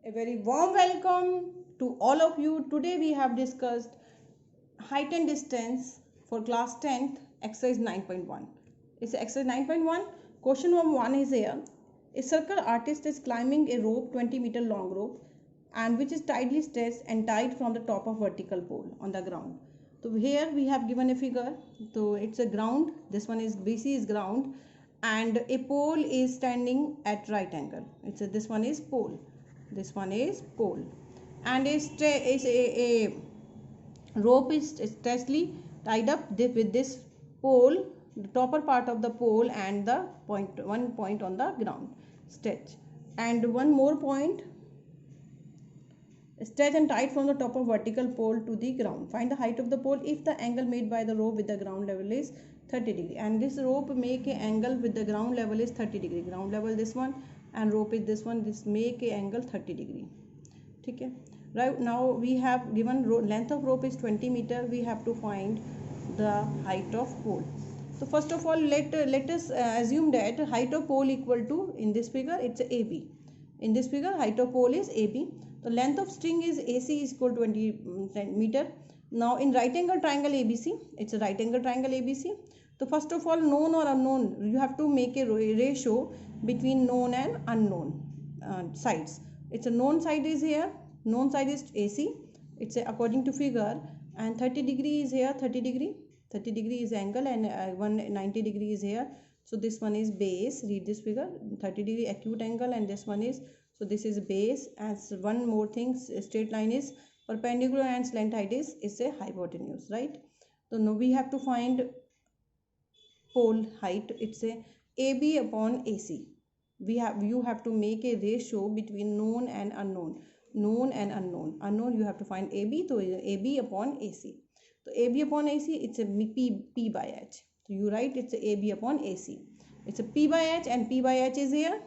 A very warm welcome to all of you. Today we have discussed height and distance for class 10th exercise 9.1. It's exercise 9.1. Question number 1 is here. A circle artist is climbing a rope 20-meter long rope and which is tightly stretched and tied from the top of vertical pole on the ground. So here we have given a figure. So it's a ground. This one is BC is ground and a pole is standing at right angle. This one is pole. This one is pole and a rope is stretchedly tied up with this pole, the topper part of the pole and the one point on the ground stretch, and one more point stretch and tied from the top of vertical pole to the ground. Find the height of the pole if the angle made by the rope with the ground level is 30 degree, and this rope make a angle with the ground level is 30 degree. Ground level this one and rope is this one. This make a angle 30 degree. Okay, right now we have given length of rope is 20 meter. We have to find the height of pole. So first of all, let us assume that height of pole equal to, in this figure it's AB. In this figure height of pole is AB. The length of string is AC is equal to 20 meter. Now in right angle triangle ABC, it's a right angle triangle ABC. So first of all, known or unknown, you have to make a ratio between known and unknown sides. It's a known side is here, known side is AC, it's a, according to figure, and 30 degree is here, 30 degree is angle, and 190 degree is here. So this one is base. Read this figure, 30 degree acute angle, and this one is, so this is base. As one more thing, straight line is perpendicular and slant height is a hypotenuse, right? So now we have to find pole height. It's a AB upon AC. You have to make a ratio between known and unknown. Known and unknown. Unknown you have to find AB. So AB upon AC. So AB upon AC, it's a P by H. So you write it's a AB upon AC. It's a P by H, and P by H is here.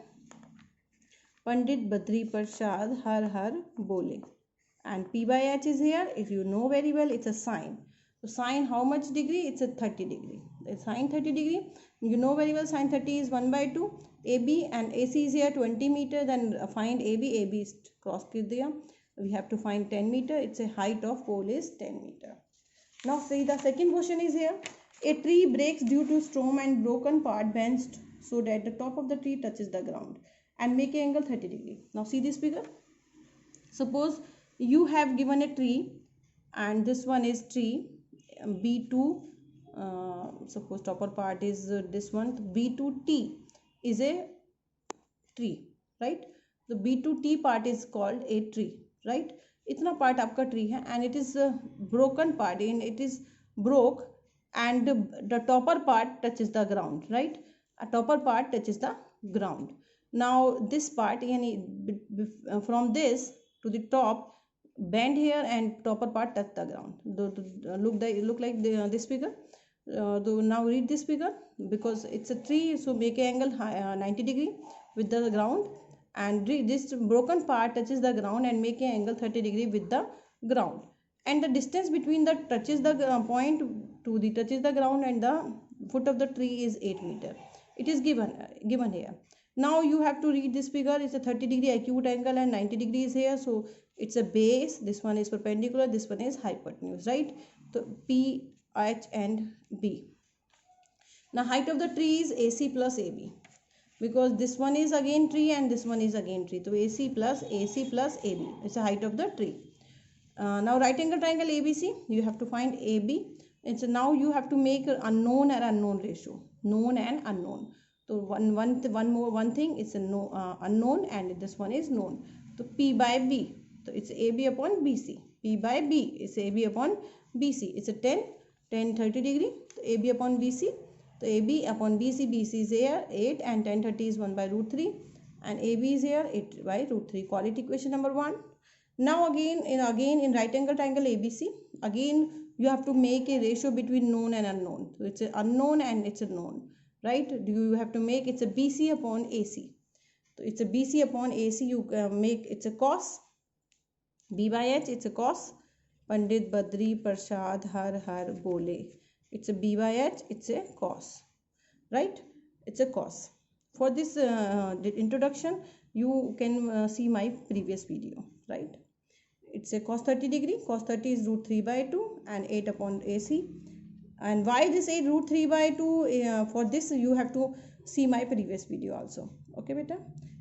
Pandit Badri Prasad Har Har Bole. And P by H is here. If you know very well, it's a sine. So sine how much degree? It's a 30 degree. It's sine 30 degree. You know very well sine 30 is 1 by 2. AB and AC is here 20 meter. Then find AB. AB is cross there. We have to find 10 meter. It's a height of pole is 10 meter. Now see the second question is here. A tree breaks due to storm and broken part bends so that the top of the tree touches the ground and make an angle 30 degree. Now see this figure. Suppose you have given a tree and this one is tree B2, suppose topper part is this one, B2T is a tree, right? The B2T part is called a tree, right? इतना part आपका tree है and it is a broken part, and it is broke and the topper part touches the ground, right? A topper part touches the ground. Now this part from this to the top bend here and topper part touch the ground. Look like this figure. Now read this figure, because it's a tree, so make an angle 90 degree with the ground, and this broken part touches the ground and make an angle 30 degree with the ground, and the distance between the touches the point to the touches the ground and the foot of the tree is 8 meter. It is given here. Now you have to read this figure. It's a 30 degree acute angle and 90 degrees here. So it's a base. This one is perpendicular. This one is hypotenuse, right? So P, H and B. Now height of the tree is AC plus AB, because this one is again tree and this one is again tree. So AC plus AB. It's the height of the tree. Now right angle triangle ABC. You have to find AB. It's now you have to make unknown and unknown ratio. Known and unknown. So one thing is a unknown and this one is known. So P by B. So it's AB upon BC. P by B is AB upon BC. It's a 10 30 degree. So AB upon BC. So AB upon BC. BC is here 8 and 10 30 is 1 by root 3. And AB is here 8 by root 3. Quality equation number 1. Now again in right angle triangle ABC. Again you have to make a ratio between known and unknown. So it's an unknown and it's a known. Right? You have to make it's a BC upon AC. So it's a BC upon AC. You make it's a cos. B by H. It's a cos. Pandit Badri Prasad Har Har Bole. It's a B by H. It's a cos. Right? It's a cos. For this introduction, you can see my previous video, right? It's a cos 30 degree. Cos 30 is root 3 by 2 and 8 upon AC. And why this 8 root 3 by 2? For this you have to see my previous video also. Okay beta.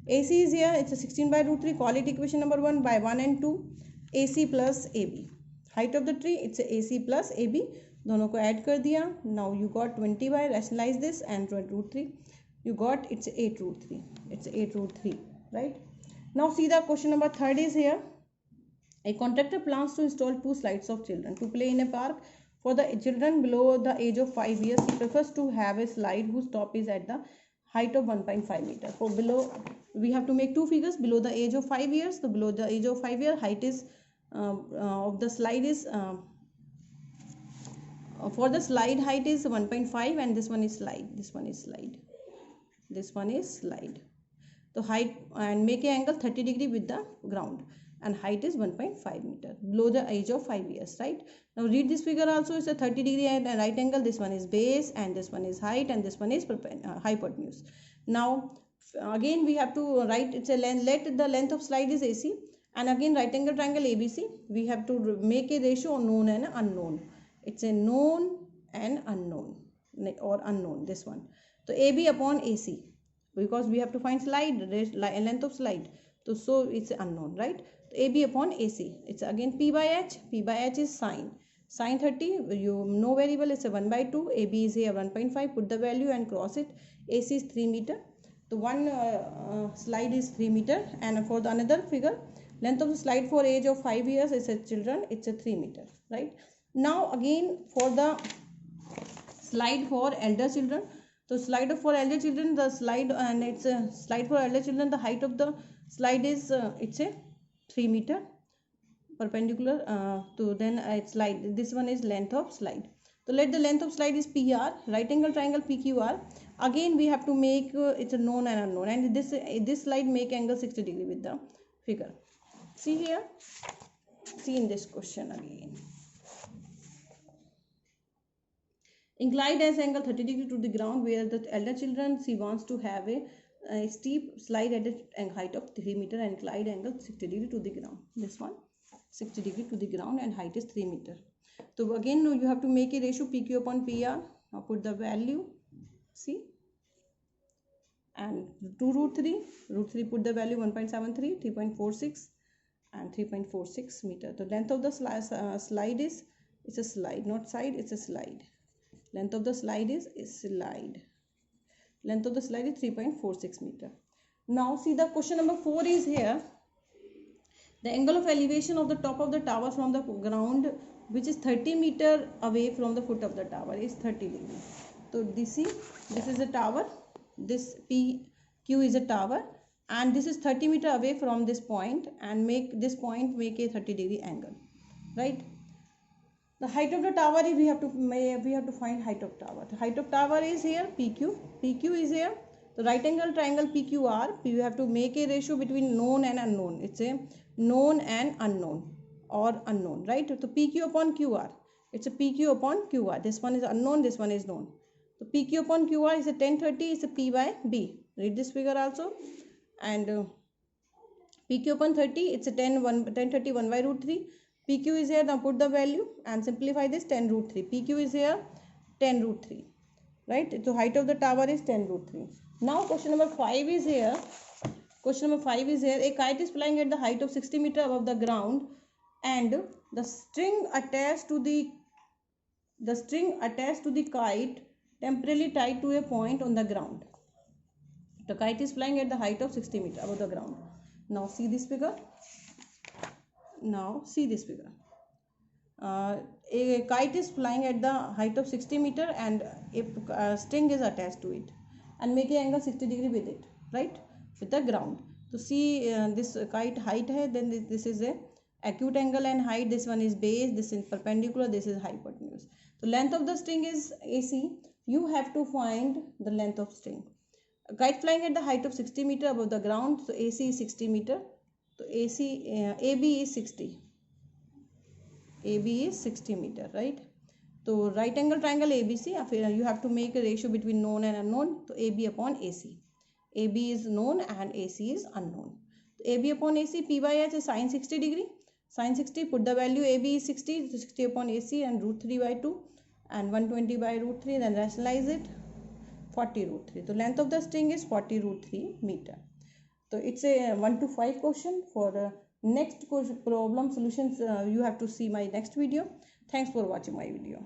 AC is here. It's a 16 by root 3. Call it equation number 1 by 1 and 2. AC plus AB. Height of the tree, it's a AC plus AB. दोनों को add कर दिया. Now you got 20 by, rationalize this and root 3. You got, it's 8 root 3. It's 8 root 3, right? Now see the question number 3 is here. A contractor plans to install 2 slides of children to play in a park. For the children below the age of 5 years, he prefers to have a slide whose top is at the height of 1.5 meter. For below, we have to make 2 figures below the age of 5 years. So below the age of 5 year, height is of the slide is for the slide height is 1.5 and this one is slide. This one is slide. This one is slide. So height and make an angle 30 degree with the ground. And height is 1.5 meter below the age of 5 years, right? Now read this figure also. It's a 30 degree and a right angle. This one is base and this one is height and this one is hypotenuse. Now again we have to write, it's a length, let the length of slide is AC, and again right angle triangle ABC. We have to make a ratio of known and unknown. It's a known and unknown or unknown, this one. So AB upon AC, because we have to find slide length of slide. So it's unknown, right? AB upon AC, it's again P by H. P by H is sine 30. You know variable, it's a 1 by 2. AB is here 1.5. Put the value and cross it. AC is 3 meter. The one slide is 3 meter, and for the another figure, length of the slide for age of 5 years is a children, it's a 3 meter, right? Now again for the slide for elder children. So slide for elder children, the slide, and it's a slide for elder children, the height of the slide is it's a 3 meter perpendicular to then it's slide. This one is length of slide. So let the length of slide is PR, right angle triangle PQR. Again we have to make it's a known and unknown, and this slide make angle 60 degree with the figure. See here, see in this question again. Inclined as angle 30 degree to the ground, where the elder children, she wants to have a steep slide at a height of 3 meter and inclined angle 60 degree to the ground. This one 60 degree to the ground and height is 3 meter. So again you have to make a ratio PQ upon PR. Now put the value, see, and 2 root 3 put the value 1.73, 3.46 and 3.46 meter. The length of the slide is, it's a slide, not side, it's a slide. Length of the slide is slide. Length of the slide is 3.46 meter. Now see the question number 4 is here. The angle of elevation of the top of the tower from the ground, which is 30 meter away from the foot of the tower, is 30 degree. So this is a tower. This PQ is a tower, and this is 30 meter away from this point, and make this point make a 30 degree angle, right? The height of the tower is we have to find height of tower. The height of tower is here PQ. PQ is here. The right angle triangle PQR. You have to make a ratio between known and unknown. It's a known and unknown or unknown, right? So PQ upon QR. It's a PQ upon QR. This one is unknown. This one is known. So PQ upon QR is a 1030. It's a P by B. Read this figure also. And PQ upon 30. It's a 1030 1 by root 3. PQ is here. Now put the value and simplify this. 10 root 3. PQ is here 10 root 3, right? So height of the tower is 10 root 3. Now question number 5 is here. Question number 5 is here. A kite is flying at the height of 60 meter above the ground, and the string attached to the kite temporarily tied to a point on the ground. The kite is flying at the height of 60 meter above the ground. Now see this figure. Now see this figure. A kite is flying at the height of 60 meter and a string is attached to it, and make an angle 60 degree with it, right, with the ground. So see this kite height hai, then this is a acute angle and height. This one is base, this is perpendicular, this is hypotenuse. So length of the string is AC. You have to find the length of string. A kite flying at the height of 60 meter above the ground. So AC is 60 meter. So AB is 60. AB is 60 meter, right? So right angle triangle ABC, you have to make a ratio between known and unknown. So AB upon AC. AB is known and AC is unknown. AB upon AC, P by H is sin 60 degree. Sin 60, put the value AB is 60, 60 upon AC and root 3 by 2 and 120 by root 3, then rationalize it, 40 root 3. So length of the string is 40 root 3 meter. So it's a 1 to 5 question. For next problem solutions, you have to see my next video. Thanks for watching my video.